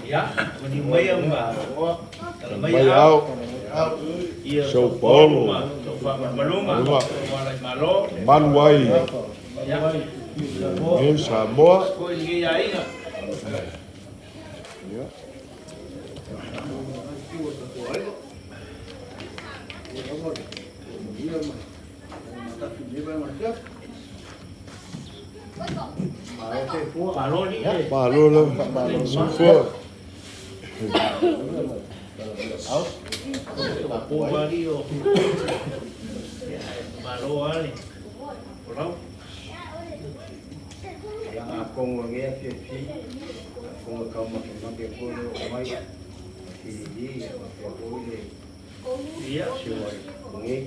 Ya, menimayang ba? Kalau Mayaw. iya, São Paulo. Maluma, Malo, Manway. ya, New Samoa. ko ini ya ina. Ya. Malo ni. Malo lang. Sufo. Ako Mario. Malo ali. Kalau yang akong mga FFC, kung ikaw makipulo umay, hindi, makipulo, iya, siya kungi,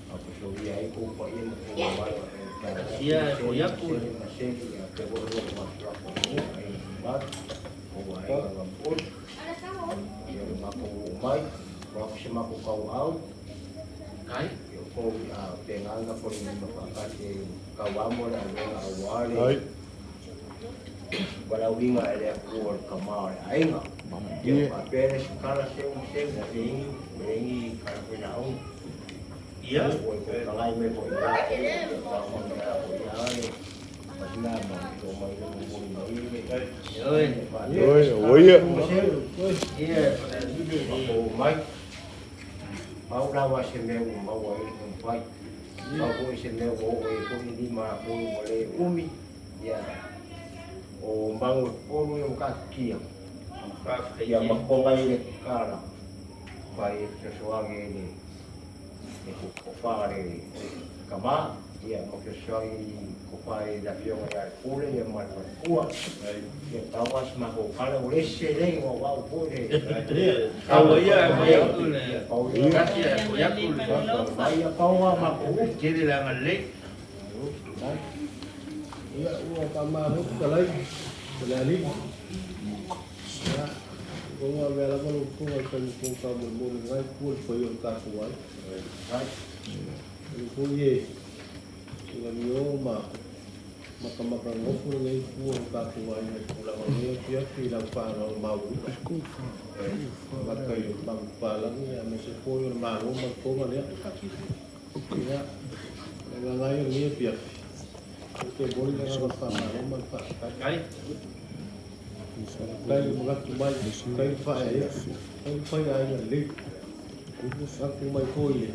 ako suwiyay ko pa yun, kung umay, iya, kuya ko. masih, kapulo, masra ko mo, ay bat, kung ay magampul, yung ako umay, kung siya makukawaw, Kai, ko pengal na po yung mapakati kawamo na ang awali. Ay. Walawi nga ele kuwar kamar ay nga. Yung apenas kala siyang na ringi kala ko na ang iya, ko kalay may po ila ko mga ko yan. Naman ko may Oi, Oye. iya ako may mau dawa si meu mau ay umpai mau si meu mau ay ko hindi mapo wala umi ya o bangun polo yung kakiya ya makongay kala pai sesuatu ini kupare kama ya maksuangi kupare da fiong ya pole ya mal kuat ya tawas mako kala boleh sele wa wa pole kau iya, kuya ko na. kau Kasi kuya ko na. ya kau mako Jadi lang ang lake. Iya, uang kamar itu kalau berlari. Ya, uang bela kalau uang akan uang kamu mulai pun koyor kasuan. Uang ye, dengan yoma, maka ngopul ngai uang kasuan yang pulang ni dia tidak parau mau. Maka yo bang palang ya masih koyor mau mengkongan ya. Ya, dengan lain ni dia. Oke, boleh dengan sama manfaatkan. Kai, Kayu mengatumai, kayu faya, kayu faya yang lik. Aku mai koi,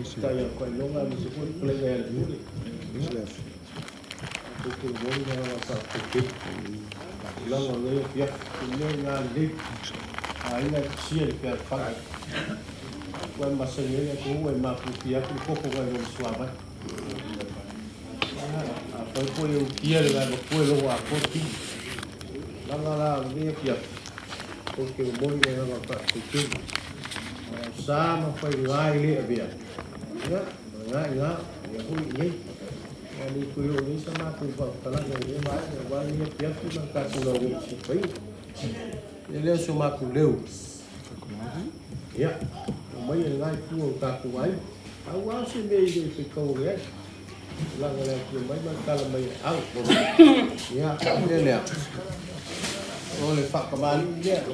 kayu koi longa meskipun pelengah dulu. Oke, boleh dengan manfaatkan. Longa ni dia punya ngali, aina sial per faya. Wan masanya aku wan maku dia aku koko wan suamat. Apa pun yang kia dengan apa yang luar poti, langala ni kia, okey boleh dengan apa tu, sama apa yang lain ni biar, ya, ngai, ya pun ni, ni kuyu ni sama tu kalau yang ni mai, ni kia tu macam tu lalu siapa, ni le semua tu leu, ya, mai yang ngai tu tak tu mai, awal sih ni kau ni. Lang lagi mai kalau mai out ya dia lihat oleh pak kembali dia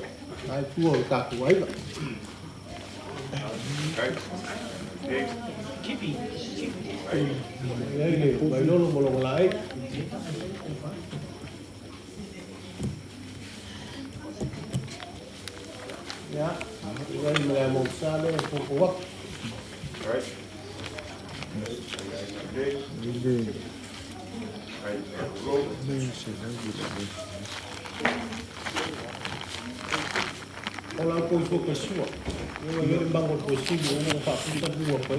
naik tua tak kuai lah kipi. ini bayi dulu belum mulai ya ini mulai mau sana kuat kalau aku ikut ke suap, kalau dia bangun posisi, dia nak kita dua apa?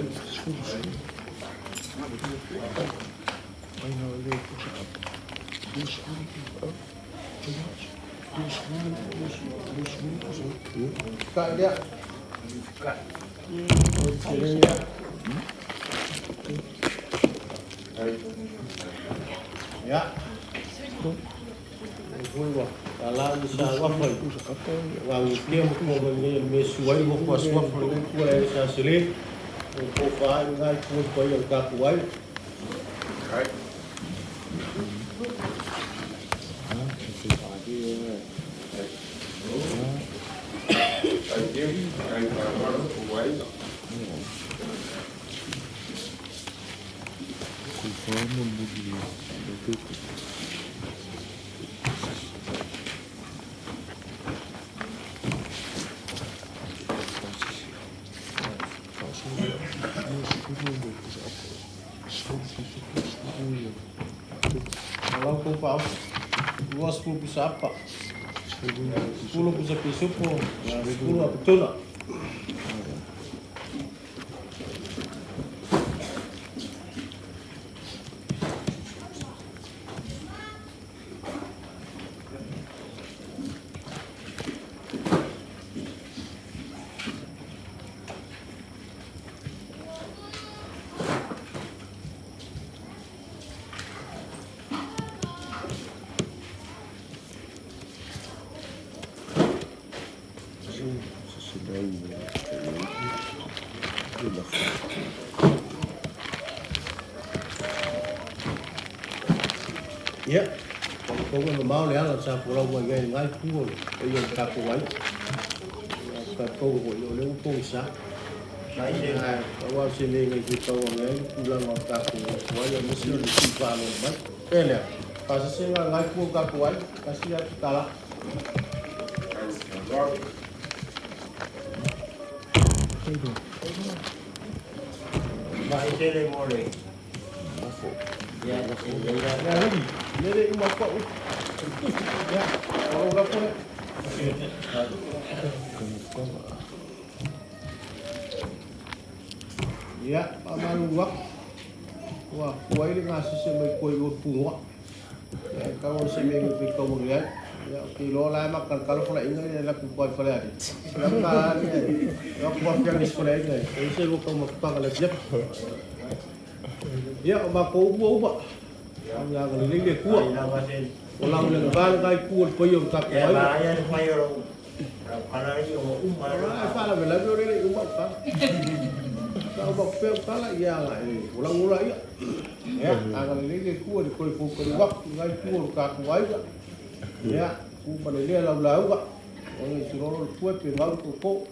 Kak dia, kak, dia. Ya. Kuiwa. Kalau bisa waffle. Wang dia mau beli mesuai mau pas waffle itu yang saya seli. Untuk faham ngai pun koyor kakuai. Ai para kuai. Conforme mudi. Kalau kau pau, 20 bisa apa? 10 bisa pisupo, 10 apa betul tak? Ya, kau kan mau lihat lah saya pulau buat gaya ngai pun, yang tak kuai, tak kau boleh oleh upung sah. Kau sini ngai kita orang pulang tak kuai, yang mesti disimpan lembut. Kena, pasal saya ngai pun tak kuai, kasih aku kalah. Mai tele more. Ya, Ya lagi, dia rumah kau. Ya, kalau berapa ni? Ya, malu wak. Wah, kuai ni ngasih semai kuai pungwak. Ya, kalau semai lebih kau melihat. Ya, kilo lah makan kalau pula ini adalah kuai pula ni. Silakan ni. Ya, kuai yang di sekolah ini. Ini saya bukan makan kalau siap. Ya, makau ubah. Yang keliling dia kuat. Orang yang bal kai kuat payung tak Ya, kuat. bahaya ni payung. Kalau ni orang umar. Apa bela bela ni umat kan. Kalau bak pel kala ya lah ini. Ulang-ulang ya. Ya, akan keliling kuat koi pukul wak kai kuat tak kuat. Ya, ku pada dia lau-lau kak. Orang suruh kuat pengau koko.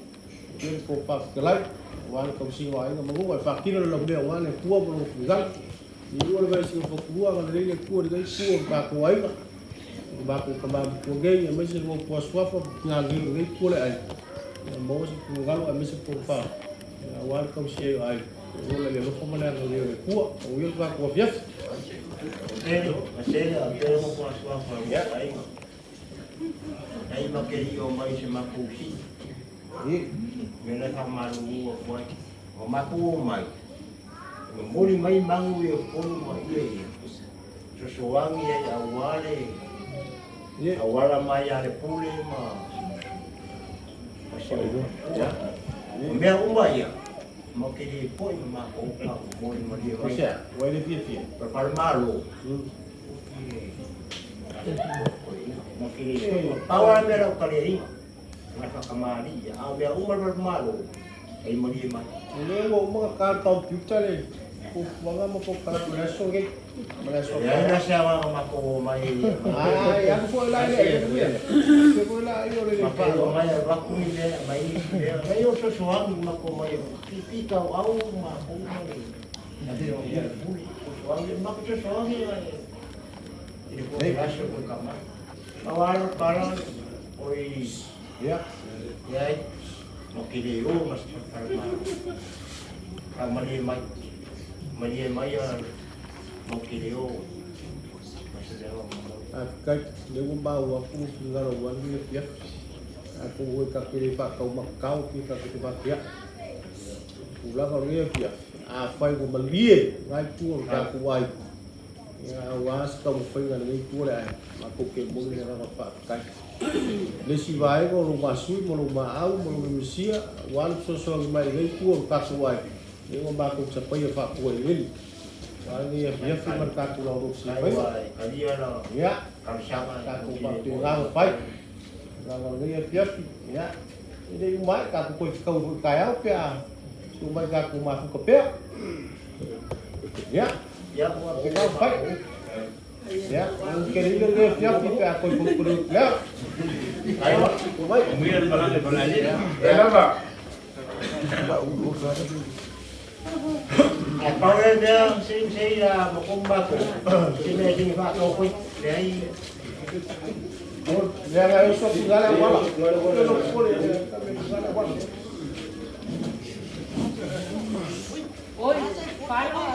Dia kopak kelai. Wan kau singwai kau menguat fakir dalam dia wan yang kuat belum pegang. Ini orang bersih kuat kalau dia kuat dia kuat tak kuat. Baku kembang kugai yang masih mau puas puas ngaji ini kuat ay. Yang mau sih kalau masih kuat. Wan kau sih ay. Orang yang lupa mana yang dia kuat. Orang yang kuat bias. Pero mo puas puas ya. Ay makeri o mai se makusi. Mena kamalu buat o maku mai. Mori mai mangu e polu mai e. Sosoangi e awale. Awala mai ale pule ma. Masih ya. Mea umba ya. Makeri poi ma o ka mori mori. Masya, wai dia dia. Perpalmalo. Makeri awal mera kaleri. Nakakamali ya. Abe umar perpalmalo. Ay mori ma. Ini mau mengajar komputer ni. Mga mo po kalkulasi ng mga Ya na siya mako mai. Yan po lang yan. Yan po lang yun rin. Mako mai baku ni mai. Kayo sa suwang mako mai. Pipika au mako mai. Ate yung puli. Suwang mako sa suwang ni. Ini po rasyo ko kamar. Awal parang oi. Ya. Ya. Makilio mas parma. Kamali mai. Maria Maya Mokilio Cách nếu có bao aku tinggal orang ni dia aku buat kaki pak kau makau kita kita dia pulang kalau dia dia apa yang membeli ngai pun aku wai ya was kau pengen ngai pun lah aku kebun dengan pak kai lesi vai ko rumah sui mo rumah au mo Malaysia wan sosok mai ngai pun aku wai ini membantu supaya Pak Kuai ini. Ini dia firman kaku lalu sih. Ya, kaku Pak Tulang baik. Kalau dia ya, ini umai kaku kau kaya apa? Cuma kaku masuk ke pihak. Ya, kita baik. Ya, mungkin ini dia kita aku ya. Ayo, baik. Kemudian barang di Bangladesh. Ya, Pak. Kalau dia saya makumba ko, sini Pak Tokoy, dari Jangan esok segala wala. Kalau boleh, segala wala. Oi, para.